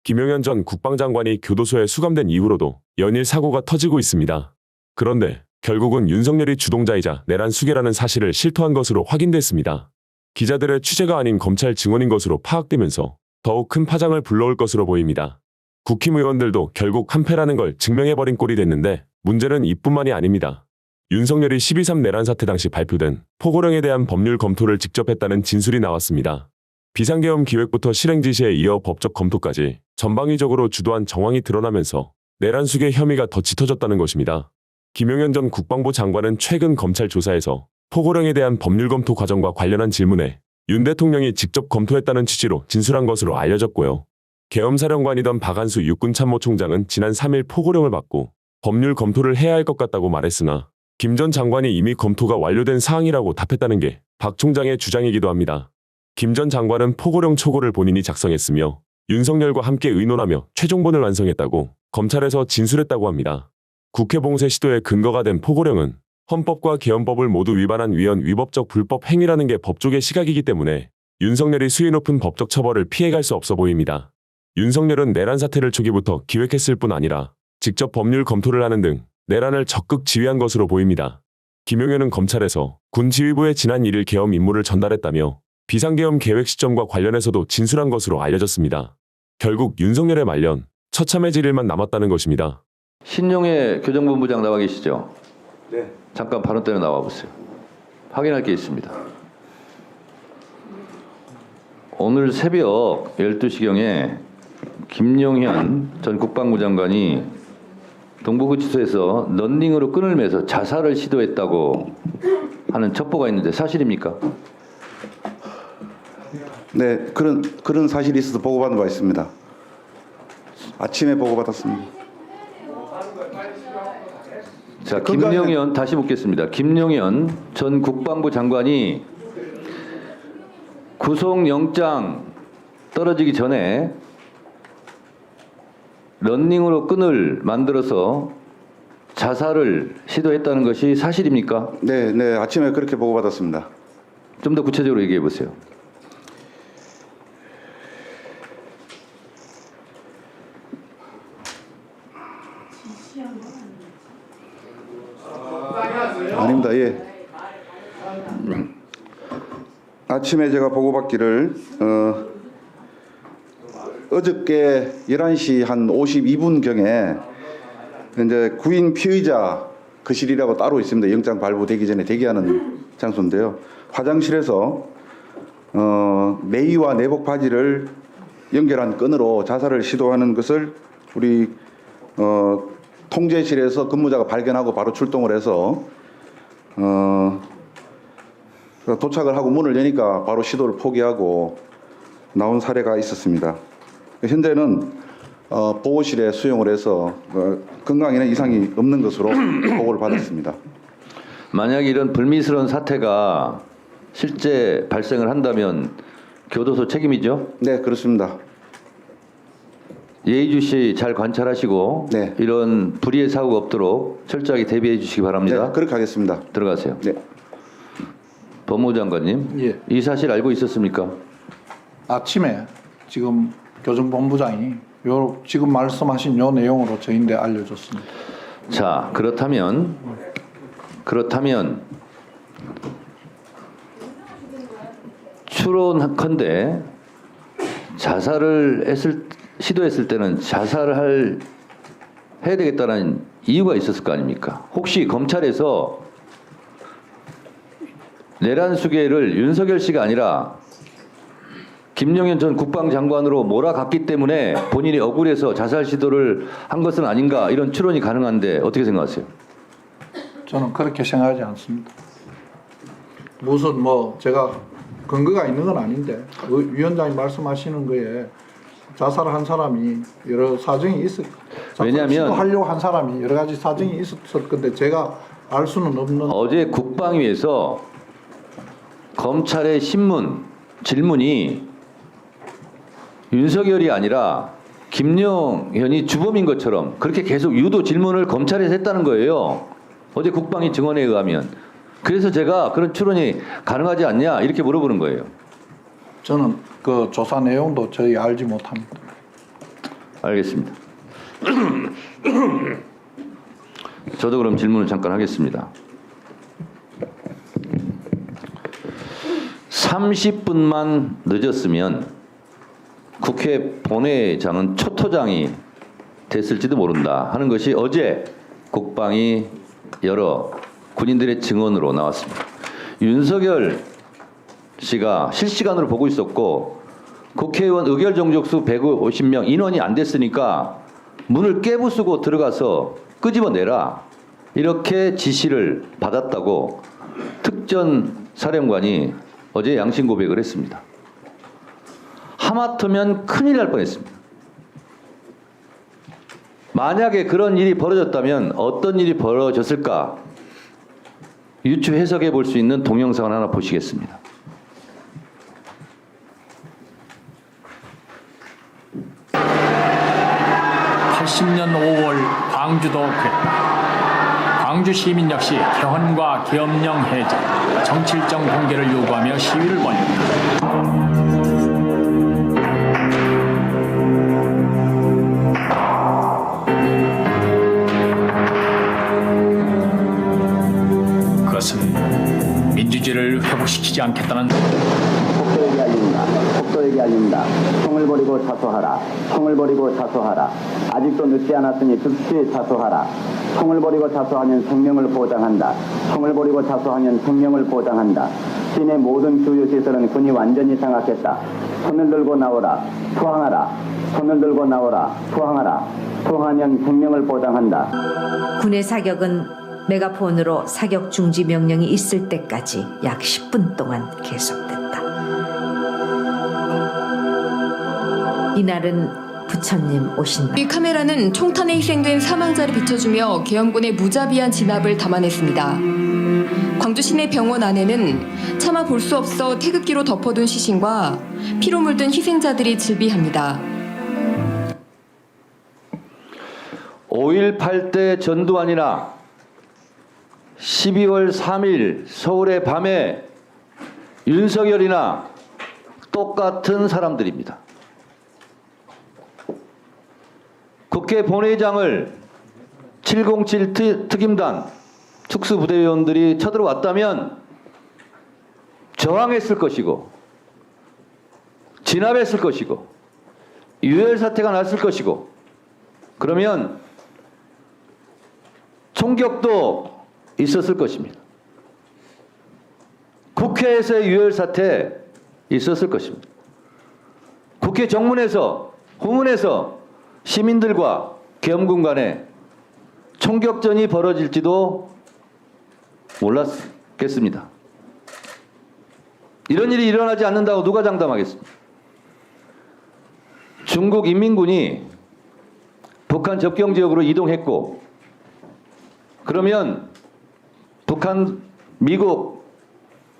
김용현 전 국방장관이 교도소에 수감된 이후로도 연일 사고가 터지고 있습니다. 그런데 결국은 윤석열이 주동자이자 내란 수괴라는 사실을 실토한 것으로 확인됐습니다. 기자들의 취재가 아닌 검찰 증언인 것으로 파악되면서 더욱 큰 파장을 불러올 것으로 보입니다. 국힘의원들도 결국 한패라는 걸 증명해버린 꼴이 됐는데 문제는 이뿐만이 아닙니다. 윤석열이 12.3 내란 사태 당시 발표된 포고령에 대한 법률 검토를 직접 했다는 진술이 나왔습니다. 비상계엄 기획부터 실행 지시에 이어 법적 검토까지 전방위적으로 주도한 정황이 드러나면서 내란 수괴 혐의가 더 짙어졌다는 것입니다. 김용현 전 국방부 장관은 최근 검찰 조사에서 포고령에 대한 법률 검토 과정과 관련한 질문에 윤 대통령이 직접 검토했다는 취지로 진술한 것으로 알려졌고요. 계엄사령관이던 박한수 육군참모총장은 지난 3일 포고령을 받고 법률 검토를 해야 할 것 같다고 말했으나 김 전 장관이 이미 검토가 완료된 사항이라고 답했다는 게 박 총장의 주장이기도 합니다. 김 전 장관은 포고령 초고를 본인이 작성했으며 윤석열과 함께 의논하며 최종본을 완성했다고 검찰에서 진술했다고 합니다. 국회 봉쇄 시도의 근거가 된 포고령은 헌법과 계엄법을 모두 위반한 위헌위법적 불법 행위라는 게 법조계 시각이기 때문에 윤석열이 수위 높은 법적 처벌을 피해갈 수 없어 보입니다. 윤석열은 내란 사태를 초기부터 기획했을 뿐 아니라 직접 법률 검토를 하는 등 내란을 적극 지휘한 것으로 보입니다. 김용현은 검찰에서 군 지휘부에 지난 1일 계엄 임무를 전달했다며 비상계엄 계획 시점과 관련해서도 진술한 것으로 알려졌습니다. 결국 윤석열의 말년, 처참해 질일만 남았다는 것입니다. 신용해 교정본부장 나와 계시죠? 네. 잠깐 발언 때문에 나와 보세요. 확인할 게 있습니다. 오늘 새벽 12시경에 김용현 전 국방부 장관이 동부구치소에서 런닝으로 끈을 매서 자살을 시도했다고 하는 첩보가 있는데 사실입니까? 네, 그런 사실이 있어서 보고받은 바 있습니다. 아침에 보고받았습니다. 자, 김용현 다시 묻겠습니다. 김용현 전 국방부 장관이 구속영장 떨어지기 전에 런닝으로 끈을 만들어서 자살을 시도했다는 것이 사실입니까? 네, 네, 아침에 그렇게 보고받았습니다. 좀 더 구체적으로 얘기해 보세요. 아닙니다. 예. 아침에 제가 보고받기를 어저께 11시 한 52분경에 이제 구인 피의자 거실이라고 따로 있습니다. 영장 발부되기 전에 대기하는 장소인데요. 화장실에서 내의와 내복 바지를 연결한 끈으로 자살을 시도하는 것을 우리 통제실에서 근무자가 발견하고 바로 출동을 해서 도착을 하고 문을 여니까 바로 시도를 포기하고 나온 사례가 있었습니다. 현재는 보호실에 수용을 해서 건강에는 이상이 없는 것으로 보고를 받았습니다. 만약 이런 불미스러운 사태가 실제 발생을 한다면 교도소 책임이죠? 네, 그렇습니다. 예의주시 잘 관찰하시고 네. 이런 불의의 사고가 없도록 철저하게 대비해 주시기 바랍니다. 네, 그렇게 하겠습니다. 들어가세요. 네. 법무부 장관님, 예. 이 사실 알고 있었습니까? 아침에 지금 교정본부장이 지금 말씀하신 요 내용으로 저희한테 알려줬습니다. 자, 그렇다면 추론컨대 자살을 시도했을 때는 자살을 해야 되겠다는 이유가 있었을 거 아닙니까? 혹시 검찰에서 내란 수괴를 윤석열 씨가 아니라 김용현 전 국방장관으로 몰아갔기 때문에 본인이 억울해서 자살 시도를 한 것은 아닌가 이런 추론이 가능한데 어떻게 생각하세요? 저는 그렇게 생각하지 않습니다. 무슨 제가 근거가 있는 건 아닌데 위원장이 말씀하시는 거에 자살을 한 사람이 여러 사정이 왜냐하면 하려고 한 사람이 여러 가지 사정이 있었을 건데 제가 알 수는 없는. 어제 국방위에서 검찰의 질문이 윤석열이 아니라 김용현이 주범인 것처럼 그렇게 계속 유도 질문을 검찰에서 했다는 거예요. 어제 국방위 증언에 의하면. 그래서 제가 그런 추론이 가능하지 않냐 이렇게 물어보는 거예요. 저는 그 조사 내용도 저희 알지 못합니다. 알겠습니다. 저도 그럼 질문을 잠깐 하겠습니다. 30분만 늦었으면 국회 본회의장은 초토장이 됐을지도 모른다 하는 것이 어제 국방이 여러 군인들의 증언으로 나왔습니다. 윤석열 씨가 실시간으로 보고 있었고 국회의원 의결 정족수 150명 인원이 안 됐으니까 문을 깨부수고 들어가서 끄집어내라 이렇게 지시를 받았다고 특전 사령관이 어제 양심 고백을 했습니다. 하마터면 큰일 날 뻔했습니다. 만약에 그런 일이 벌어졌다면 어떤 일이 벌어졌을까 유추 해석해 볼 수 있는 동영상을 하나 보시겠습니다. (80년 5월) 광주도 그랬다. 광주 시민 역시 개헌과 계엄령 해제, 정치일정 공개를 요구하며 시위를 벌였다. 그것은 민주주의를 회복시키지 않겠다는 폭도에게 알린다. 폭도에게 알린다. 총을 버리고 자수하라. 총을 버리고 자수하라. 아직도 늦지 않았으니 즉시 자수하라. 총을 버리고 자수하면 생명을 보장한다. 총을 버리고 자수하면 생명을 보장한다. 시내 모든 주요 시설은 군이 완전히 장악했다. 손을 들고 나오라. 투항하라. 손을 들고 나오라. 투항하라. 투항하면 생명을 보장한다. 군의 사격은 메가폰으로 사격 중지 명령이 있을 때까지 약 10분 동안 계속됐다. 이날은 부처님 오신 이 카메라는 총탄에 희생된 사망자를 비춰주며 계엄군의 무자비한 진압을 담아냈습니다. 광주 시내 병원 안에는 차마 볼 수 없어 태극기로 덮어둔 시신과 피로 물든 희생자들이 즐비합니다. 5.18 때 전두환이나 12월 3일 서울의 밤에 윤석열이나 똑같은 사람들입니다. 국회 본회의장을 707 특임단 특수부대위원들이 쳐들어왔다면 저항했을 것이고 진압했을 것이고 유혈 사태가 났을 것이고 그러면 총격도 있었을 것입니다. 국회에서의 유혈 사태 있었을 것입니다. 국회 정문에서 후문에서 시민들과 계엄군 간에 총격전이 벌어질지도 몰랐겠습니다. 이런 일이 일어나지 않는다고 누가 장담하겠습니까? 중국 인민군이 북한 접경 지역으로 이동했고 그러면 북한, 미국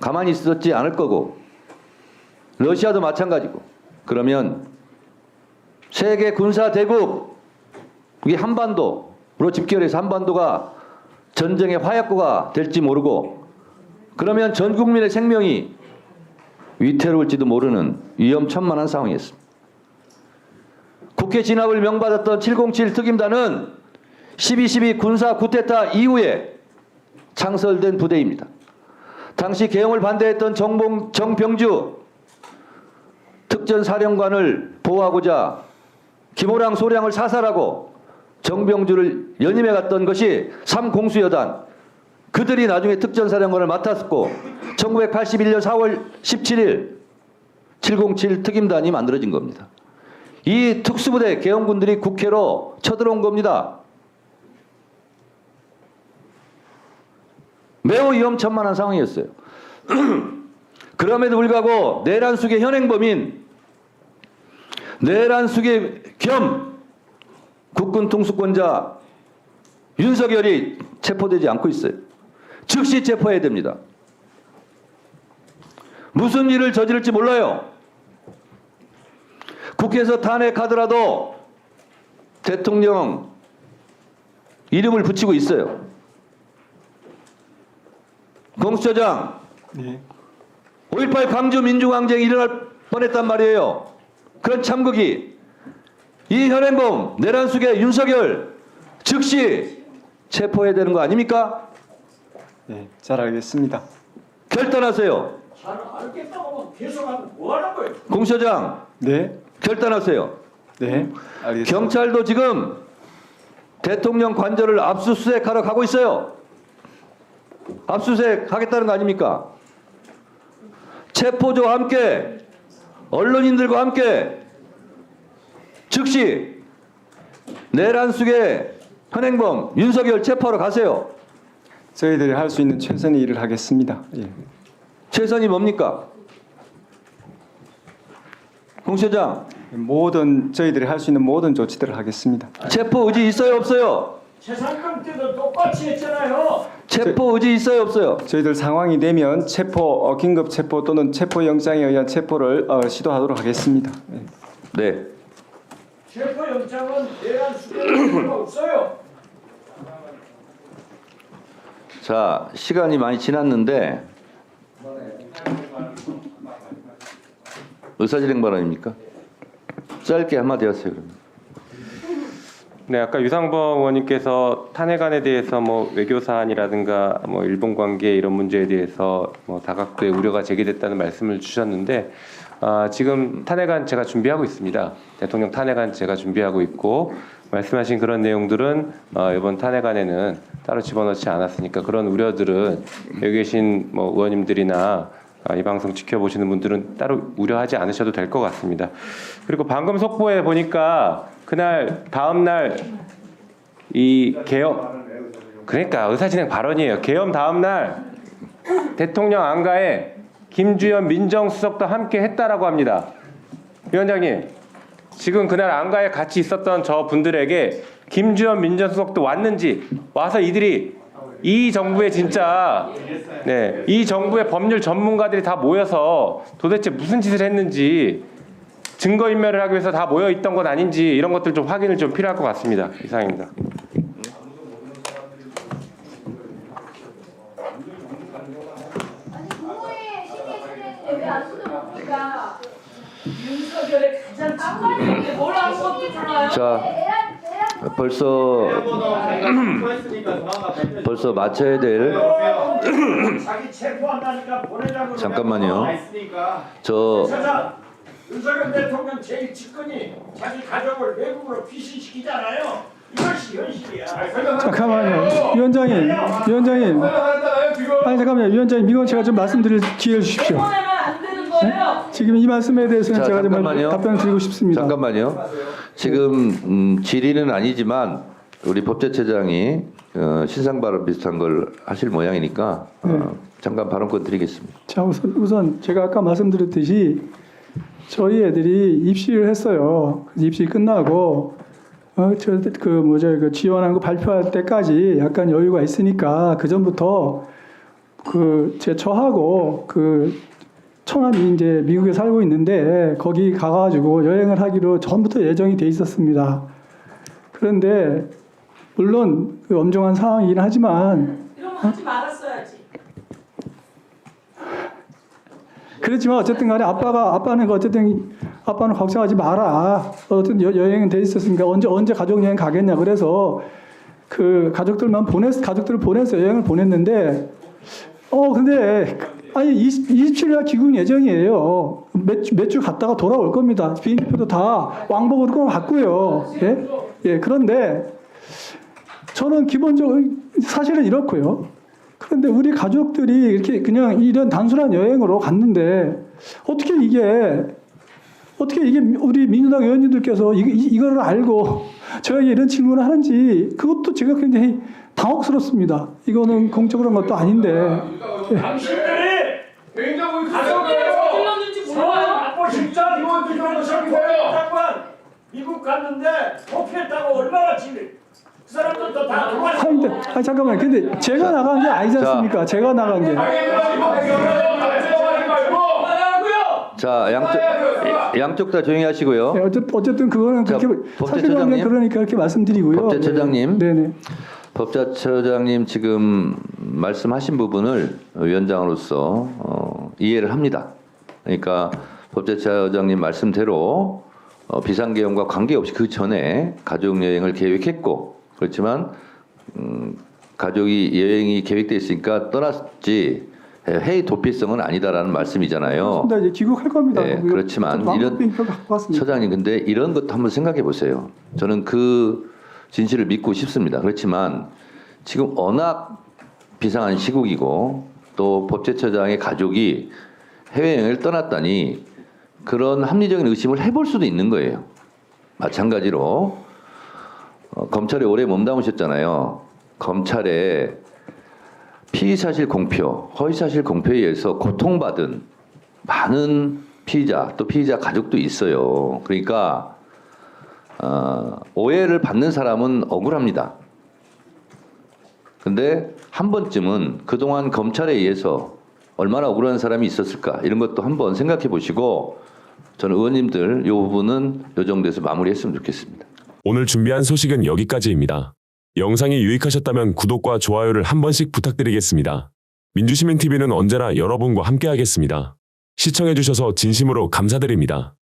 가만히 있었지 않을 거고 러시아도 마찬가지고 그러면 세계 군사 대국이 한반도로 집결해서 한반도가 전쟁의 화약고가 될지 모르고 그러면 전 국민의 생명이 위태로울지도 모르는 위험천만한 상황이었습니다. 국회 진압을 명받았던 707 특임단은 12.12 군사 쿠데타 이후에 창설된 부대입니다. 당시 계엄을 반대했던 정병주 특전사령관을 보호하고자 김호랑 소량을 사살하고 정병주를 연임해 갔던 것이 3공수여단 그들이 나중에 특전사령관을 맡았고 1981년 4월 17일 707 특임단이 만들어진 겁니다. 이 특수부대 계엄군들이 국회로 쳐들어온 겁니다. 매우 위험천만한 상황이었어요. 그럼에도 불구하고 내란숙의 현행범인 내란숙의 겸 국군 통수권자 윤석열이 체포되지 않고 있어요. 즉시 체포해야 됩니다. 무슨 일을 저지를지 몰라요. 국회에서 탄핵하더라도 대통령 이름을 붙이고 있어요. 공수처장, 5.18 광주 민주항쟁이 일어날 뻔했단 말이에요. 그런 참극이 이 현행범 내란숙의 윤석열 즉시 체포해야 되는 거 아닙니까? 네, 잘 알겠습니다. 결단하세요. 잘 알겠다고 계속하면 뭐 하는 거예요? 공소장 네, 결단하세요. 네, 알겠습니다. 경찰도 지금 대통령 관저를 압수수색하러 가고 있어요. 압수수색 하겠다는 거 아닙니까? 체포조와 함께 언론인들과 함께 즉시 내란숙의 현행범 윤석열 체포하러 가세요. 저희들이 할 수 있는 최선의 일을 하겠습니다. 예. 최선이 뭡니까? 공소장 저희들이 할 수 있는 모든 조치들을 하겠습니다. 체포 의지 있어요 없어요? 최상병 때도 똑같이 했잖아요. 체포 의지 있어요 없어요? 저희들 상황이 되면 긴급 체포 또는 체포 영장에 의한 체포를 시도하도록 하겠습니다. 예. 네. 체포영장은 내란 수배할 필요가 없어요. 자, 시간이 많이 지났는데 의사진행 발언입니까? 짧게 한마디 하세요. 그러면. 네, 아까 유상범 의원님께서 탄핵안에 대해서 뭐 외교 사안이라든가 뭐 일본 관계 이런 문제에 대해서 뭐 다각도의 우려가 제기됐다는 말씀을 주셨는데 지금 탄핵안 제가 준비하고 있습니다. 대통령 탄핵안 제가 준비하고 있고 말씀하신 그런 내용들은 이번 탄핵안에는 따로 집어넣지 않았으니까 그런 우려들은 여기 계신 뭐 의원님들이나 이 방송 지켜보시는 분들은 따로 우려하지 않으셔도 될 것 같습니다. 그리고 방금 속보에 보니까 그날 다음 날 이 계엄 그러니까 의사진행 발언이에요. 계엄 다음 날 대통령 안가에 김주현 민정수석도 함께 했다라고 합니다. 위원장님, 지금 그날 안가에 같이 있었던 저 분들에게 김주현 민정수석도 왔는지 와서 이들이 이 정부의 진짜 이 정부의 법률 전문가들이 다 모여서 도대체 무슨 짓을 했는지 증거인멸을 하기 위해서 다 모여 있던 건 아닌지 이런 것들 좀 확인을 좀 필요할 것 같습니다. 이상입니다. 자, 벌써 마쳐야 될. 잠깐만요. 윤석열 대통령 제일 직권이 자기 가족을 외국으로 피신시키잖아요. 이것이 현실이야. 잠깐만요. 위원장님. 아니 잠깐만요. 위원장님 이건 제가 좀 말씀드릴 기회를 주십시오. 네? 지금 이 말씀에 대해서는 제가 좀 답변을 드리고 싶습니다. 잠깐만요. 지금 질의는 아니지만 우리 법제처장이 신상 발언 비슷한 걸 하실 모양이니까 잠깐 발언권 드리겠습니다. 자 우선 제가 아까 말씀드렸듯이 저희 애들이 입시를 했어요. 입시 끝나고 그 지원한 거 발표할 때까지 약간 여유가 있으니까 그 전부터 저하고 처남이 이제 미국에 살고 있는데 거기 가가지고 여행을 하기로 전부터 예정이 돼 있었습니다. 그런데 물론 엄중한 상황이긴 하지만 이러면 하지 말았어야지. 그렇지만 어쨌든 간에 아빠는 걱정하지 마라. 어쨌든 여행은 돼 있었으니까 언제 가족 여행 가겠냐. 그래서 가족들을 보내서 여행을 보냈는데 근데 아니 27일 귀국 예정이에요. 몇 주 갔다가 돌아올 겁니다. 비행기표도 다 왕복으로 갔고요. 예. 그런데 저는 기본적으로 사실은 이렇고요. 그런데 우리 가족들이 이렇게 그냥 이런 단순한 여행으로 갔는데 어떻게 이게 우리 민주당 의원님들께서 이거를 알고 저에게 이런 질문을 하는지 그것도 제가 굉장히 당혹스럽습니다. 이거는 공적으로 한 것도 아닌데. 당신들이 굉장히 가족을 어디였는지 몰라요. 아빠 진짜 의원들 장관 미국 갔는데 도피했다고 얼마나 그 사람들도 다 도와줬어. 아니 잠깐만요. 근데 제가 나간 게 아니지 않습니까? 제가 나간 게. 자, 양쪽 다 조용히 하시고요. 네, 어쨌든 그거는 그렇게 사실관계 그러니까 그렇게 말씀드리고요. 법제처장님. 네네. 법제처장님 지금 말씀하신 부분을 위원장으로서 이해를 합니다. 그러니까 법제처장님 말씀대로 비상계엄과 관계없이 그 전에 가족여행을 계획했고 그렇지만 가족이 여행이 계획돼 있으니까 떠났지 해외 도피성은 아니다라는 말씀이잖아요. 근데 이제 귀국할 겁니다. 네, 그렇지만 이런 처장님 근데 이런 것도 한번 생각해 보세요. 저는 그 진실을 믿고 싶습니다. 그렇지만 지금 워낙 비상한 시국이고 또 법제처장의 가족이 해외여행을 떠났다니 그런 합리적인 의심을 해볼 수도 있는 거예요. 마찬가지로 검찰에 오래 몸담으셨잖아요. 검찰에 피의사실 공표, 허위사실 공표에 의해서 고통받은 많은 피의자 또 피의자 가족도 있어요. 그러니까 오해를 받는 사람은 억울합니다. 근데 한 번쯤은 그동안 검찰에 의해서 얼마나 억울한 사람이 있었을까 이런 것도 한번 생각해 보시고 저는 의원님들 이 부분은 이 정도에서 마무리했으면 좋겠습니다. 오늘 준비한 소식은 여기까지입니다. 영상이 유익하셨다면 구독과 좋아요를 한 번씩 부탁드리겠습니다. 민주시민TV는 언제나 여러분과 함께하겠습니다. 시청해주셔서 진심으로 감사드립니다.